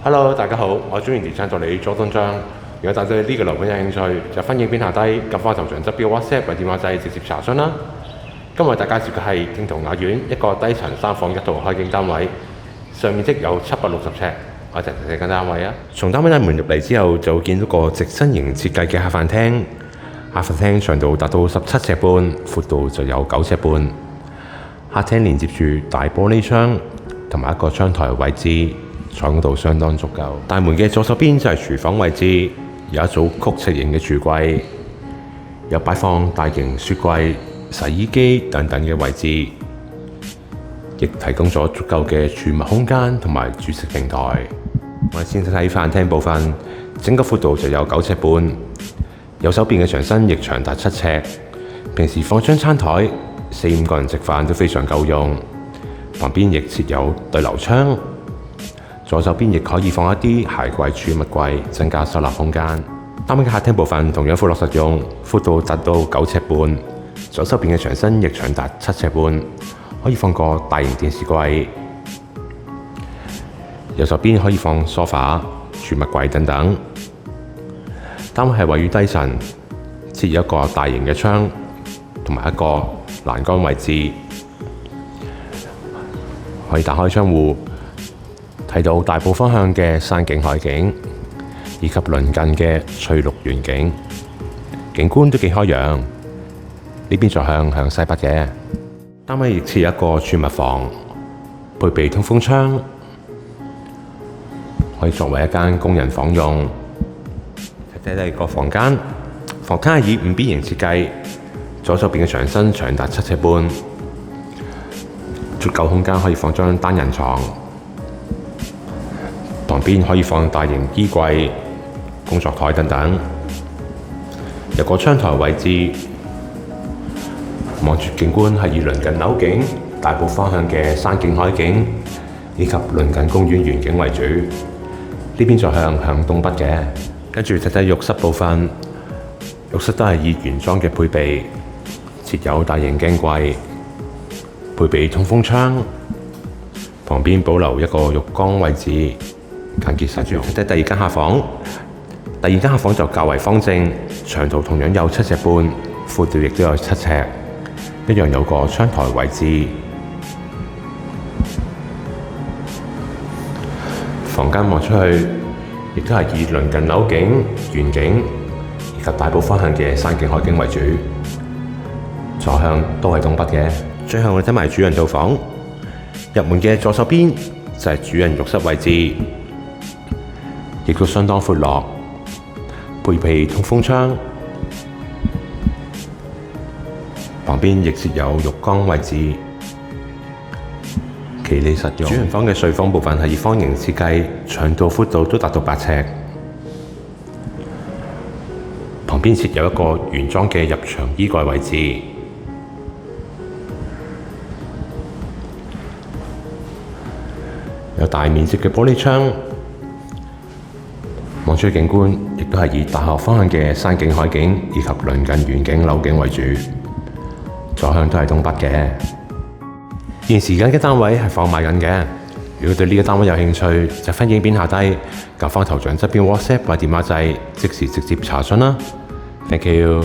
Hello，大家好，我係中原地產助理佐敦章。如果大家對呢個樓盤有興趣，就歡迎影片下低撳翻頭像側標 WhatsApp 或電話仔直接查詢啦。今日大家介紹嘅係景圖雅苑一個低層3房1套開景單位，上面積有760尺。我一齊睇間單位啊！從單位大門入嚟之後，就會見到個直身型設計嘅客飯廳。客飯廳長度達到17尺半，闊度就有9尺半。客廳連接住大玻璃窗同埋一個窗台位置，採光度相當足夠。大門嘅左手邊就係廚房位置，有一組曲尺型嘅櫥櫃，有擺放大型雪櫃、洗衣機等等嘅位置，亦提供咗足夠嘅儲物空間同埋煮食平台。我哋先睇飯廳部分，整個闊度就有9尺半，右手邊嘅牆身亦長達7尺。平時放張餐台，4、5個人食飯都非常夠用。旁邊亦設有對流窗，左手邊亦可以放一啲鞋櫃、儲物櫃，增加收納空間。單位嘅客廳部分同樣闊落實用，闊度達到9尺半，左手邊嘅牆身亦長達7尺半，可以放個大型電視櫃。右手邊可以放梳化、儲物櫃等等。單位係位於低層，設有一個大型嘅窗同埋一個欄杆位置，可以打開窗戶，睇到大埔方向嘅山景海景，以及鄰近嘅翠綠園景，景觀都幾開揚。呢邊坐向西北嘅。單位亦設有一個儲物房，配備通風窗，可以作為一間工人房用。睇睇個房間，房間係以5B 型設計，左手邊嘅牆身長達7尺半，足夠空間可以放張單人床。旁邊可以放大型衣櫃、工作台等等。有個窗台位置，望住景觀係以鄰近樓景、大埔方向嘅山景海景，以及鄰近公園園景為主。呢邊就向東北嘅。跟住睇睇浴室部分，浴室都係以原裝嘅配備，設有大型鏡櫃，配備通風窗，旁邊保留一個浴缸位置，簡潔實用。睇睇第二間客房，第二間客房就較為方正，長度同樣有7尺半，闊度亦都有7尺，一樣有個窗台位置。房間望出去，亦都係以鄰近樓景、園景以及大埔方向嘅山景海景為主，坐向都係東北嘅。最後我哋睇埋主人套房，入門嘅左手邊就係主人浴室位置，亦都相當闊落，配備通風窗，旁邊亦設有浴缸位置，企理實用。主人房嘅睡房部分係以方形設計，長度闊度都達到8尺。旁邊設有一個原裝嘅入牆衣櫃位置。有大面積嘅玻璃窗，望出景觀亦都係以大學方向嘅山景海景以及鄰近園景樓景為主，坐向都係東北嘅。現時嘅單位係放賣緊嘅，如果對呢個單位有興趣，就分影片下低撳翻頭像側邊 WhatsApp 或電話仔，即時直接查詢啦。Thank you。